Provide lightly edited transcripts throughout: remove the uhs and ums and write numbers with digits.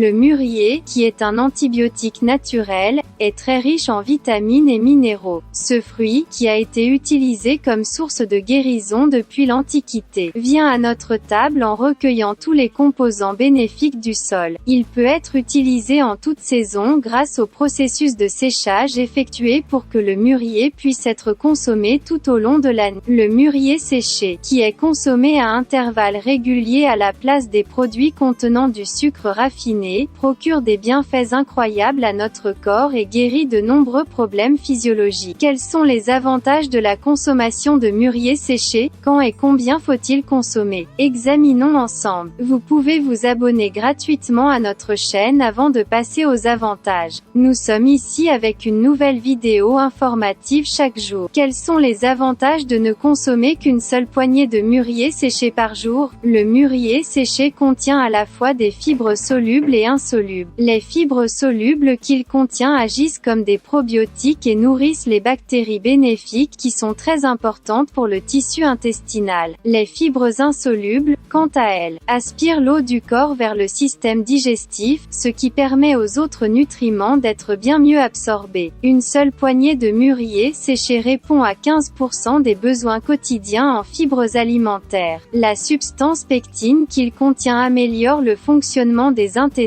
Le mûrier, qui est un antibiotique naturel, est très riche en vitamines et minéraux. Ce fruit, qui a été utilisé comme source de guérison depuis l'Antiquité, vient à notre table en recueillant tous les composants bénéfiques du sol. Il peut être utilisé en toute saison grâce au processus de séchage effectué pour que le mûrier puisse être consommé tout au long de l'année. Le mûrier séché, qui est consommé à intervalles réguliers à la place des produits contenant du sucre raffiné, procure des bienfaits incroyables à notre corps et guérit de nombreux problèmes physiologiques. Quels sont les avantages de la consommation de mûrier séché? Quand et combien faut-il consommer? Examinons ensemble. Vous pouvez vous abonner gratuitement à notre chaîne avant de passer aux avantages. Nous sommes ici avec une nouvelle vidéo informative chaque jour. Quels sont les avantages de ne consommer qu'une seule poignée de mûrier séché par jour? Le mûrier séché contient à la fois des fibres solubles et insolubles. Les fibres solubles qu'il contient agissent comme des probiotiques et nourrissent les bactéries bénéfiques qui sont très importantes pour le tissu intestinal. Les fibres insolubles, quant à elles, aspirent l'eau du corps vers le système digestif, ce qui permet aux autres nutriments d'être bien mieux absorbés. Une seule poignée de mûrier séché répond à 15% des besoins quotidiens en fibres alimentaires. La substance pectine qu'il contient améliore le fonctionnement des intestins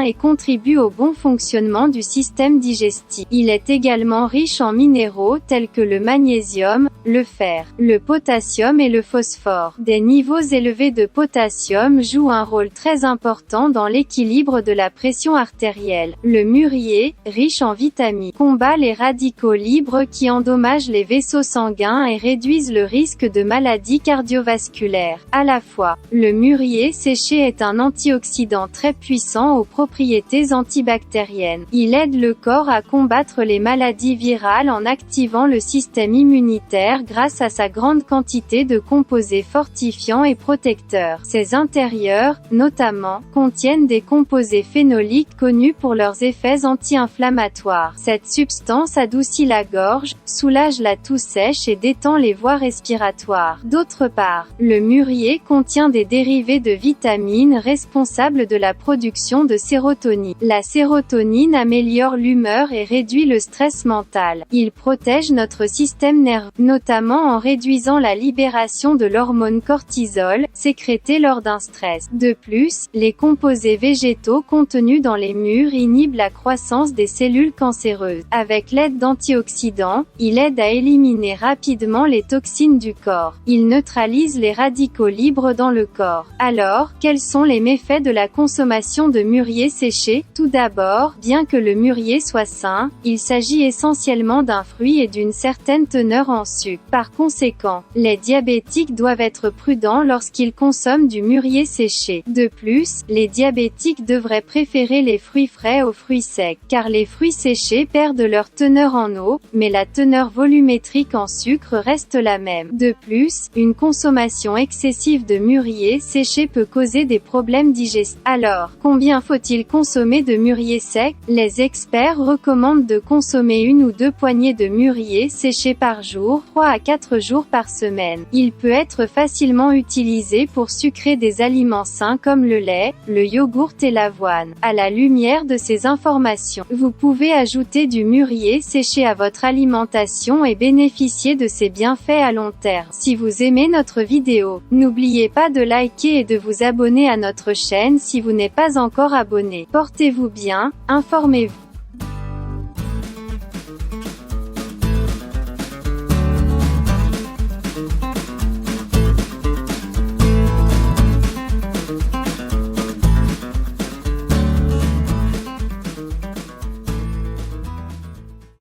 et contribue au bon fonctionnement du système digestif. Il est également riche en minéraux tels que le magnésium, le fer, le potassium et le phosphore. Des niveaux élevés de potassium jouent un rôle très important dans l'équilibre de la pression artérielle. Le mûrier, riche en vitamines, combat les radicaux libres qui endommagent les vaisseaux sanguins et réduisent le risque de maladies cardiovasculaires. À la fois, le mûrier séché est un antioxydant très puissant aux propriétés antibactériennes. Il aide le corps à combattre les maladies virales en activant le système immunitaire grâce à sa grande quantité de composés fortifiants et protecteurs. Ses intérieurs, notamment, contiennent des composés phénoliques connus pour leurs effets anti-inflammatoires. Cette substance adoucit la gorge, soulage la toux sèche et détend les voies respiratoires. D'autre part, le mûrier contient des dérivés de vitamines responsables de la production de sérotonine. La sérotonine améliore l'humeur et réduit le stress mental. Il protège notre système nerveux, notamment en réduisant la libération de l'hormone cortisol, sécrétée lors d'un stress. De plus, les composés végétaux contenus dans les mûres inhibent la croissance des cellules cancéreuses. Avec l'aide d'antioxydants, il aide à éliminer rapidement les toxines du corps. Il neutralise les radicaux libres dans le corps. Alors, quels sont les méfaits de la consommation de mûrier séché? Tout d'abord, bien que le mûrier soit sain, il s'agit essentiellement d'un fruit et d'une certaine teneur en sucre. Par conséquent, les diabétiques doivent être prudents lorsqu'ils consomment du mûrier séché. De plus, les diabétiques devraient préférer les fruits frais aux fruits secs, car les fruits séchés perdent leur teneur en eau, mais la teneur volumétrique en sucre reste la même. De plus, une consommation excessive de mûrier séché peut causer des problèmes digestifs. Alors, combien faut-il consommer de mûrier sec? Les experts recommandent de consommer 1 ou 2 poignées de mûrier séché par jour, 3 à 4 jours par semaine. Il peut être facilement utilisé pour sucrer des aliments sains comme le lait, le yogourt et l'avoine. À la lumière de ces informations, vous pouvez ajouter du mûrier séché à votre alimentation et bénéficier de ses bienfaits à long terme. Si vous aimez notre vidéo, n'oubliez pas de liker et de vous abonner à notre chaîne si vous n'êtes pas encore abonné. Portez-vous bien, informez-vous.